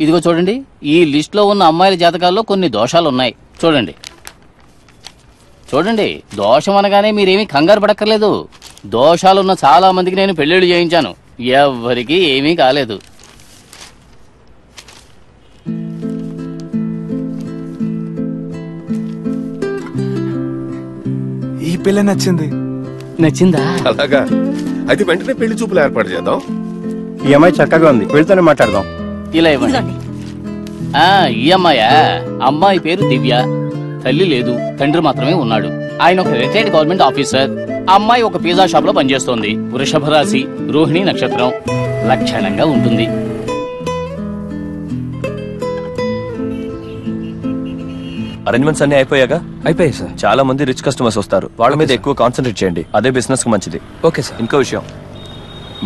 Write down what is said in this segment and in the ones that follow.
ఇదిగో చూడండి, ఈ లిస్ట్ లో ఉన్న అమ్మాయిల జాతకాల్లో కొన్ని దోషాలున్నాయి. చూడండి చూడండి, దోషం అనగానే మీరేమీ కంగారు పడక్కర్లేదు. దోషాలున్న చాలా మందికి నేను పెళ్లిళ్ళు చేయించాను, ఎవ్వరికీ ఏమీ కాలేదు. ఈ పిల్ల నచ్చింది. నచ్చిందా? అలాగా, అయితే వెంటనే పెళ్లి చూపులు ఏర్పాటు చేద్దాం. ఈ అమ్మాయి చక్కగా ఉంది, వెళ్తూనే మాట్లాడదాం. ఇలా ఇవ్వండి. ఈ అమ్మాయా? అమ్మాయి పేరు దివ్య. తల్లి లేదు, తండ్రి మాత్రమే ఉన్నాడు. ఆయన ఒక రిటైర్డ్ గవర్నమెంట్ ఆఫీసర్. అమ్మాయి ఒక పిజ్జా షాప్ లో పనిచేస్తోంది. వృషభ రాశి, రోహిణి నక్షత్రం. లక్షణంగా ఉంటుంది. అరేంజ్మెంట్స్ అన్ని అయిపోయాగా? అయిపోయాయి సార్. చాలా మంది రిచ్ కస్టమర్స్ వస్తారు, వాళ్ళ మీద ఎక్కువ కాన్సన్ట్రేట్ చేయండి. అదే బిజినెస్ కి మంచిది. Okay sir. ఇంకో విషయం,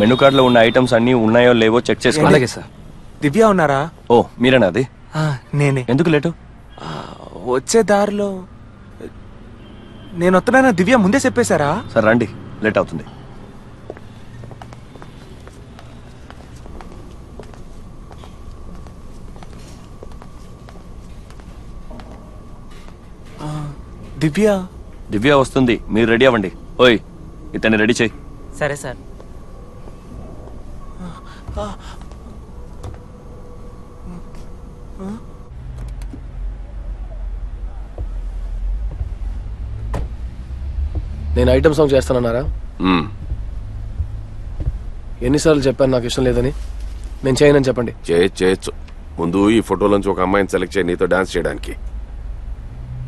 మెనూ కార్డ్ లో ఉన్న ఐటమ్స్ అన్ని ఉన్నాయో లేవో చెక్ చేసుకోండి. అలాగే సార్. దివ్య ఉన్నారా? ఓ మీరేనా అది? నేనే. ఎందుకు లేటు? వచ్చే దారిలో నేను వస్తున్నానా దివ్య ముందే చెప్పేశారా? సరే రండి, లేట్ అవుతుంది. దివ్య దివ్య వస్తుంది, మీరు రెడీ అవ్వండి. ఓయ్ ఇతన్ని రెడీ చేయి. సరే సార్. నేను ఐటమ్ సాంగ్ చేస్తానన్నారా? ఎన్నిసార్లు చెప్పాను నాకు ఇష్టం లేదని? నేను చేయనని చెప్పండి. చేయొచ్చు. ముందు ఈ ఫోటోలోంచి ఒక అమ్మాయిని సెలెక్ట్ చేయి నీతో డాన్స్ చేయడానికి.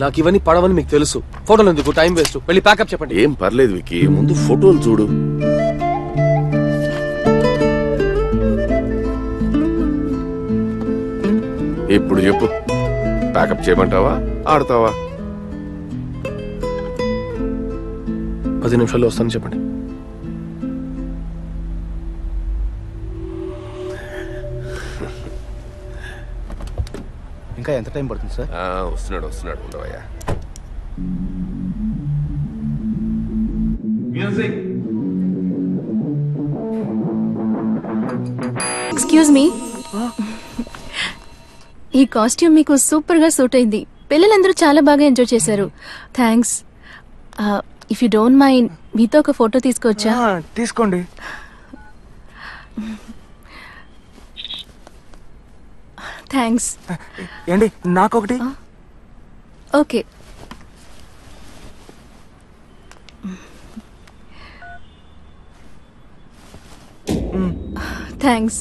నాకు ఇవన్నీ పడవని మీకు తెలుసు. ఫోటోలు ఎందుకు, టైం వేస్ట్. వెళ్ళి ప్యాకప్ చెప్పండి. ఏం పర్లేదు వికీ, ముందు ఫోటోలు చూడు. ఇప్పుడు చెప్పు, ప్యాకప్ చేయమంటావా, ఆడతావా? 10 నిమిషాల్లో వస్తానని చెప్పండి. ఇంకా ఎంత టైం పడుతుంది సార్? వస్తున్నాడు ఉండవయ్యా. ఎక్స్క్యూజ్ మీ, ఈ కాస్ట్యూమ్ మీకు సూపర్ గా సూట్ అయింది. పిల్లలందరూ చాలా బాగా ఎంజాయ్ చేశారు. Thanks. If you don't mind, మీతో ఒక ఫోటో తీసుకోవచ్చా? తీసుకోండి. థ్యాంక్స్. ఏంటి నాకొకటి? ఓకే. థ్యాంక్స్.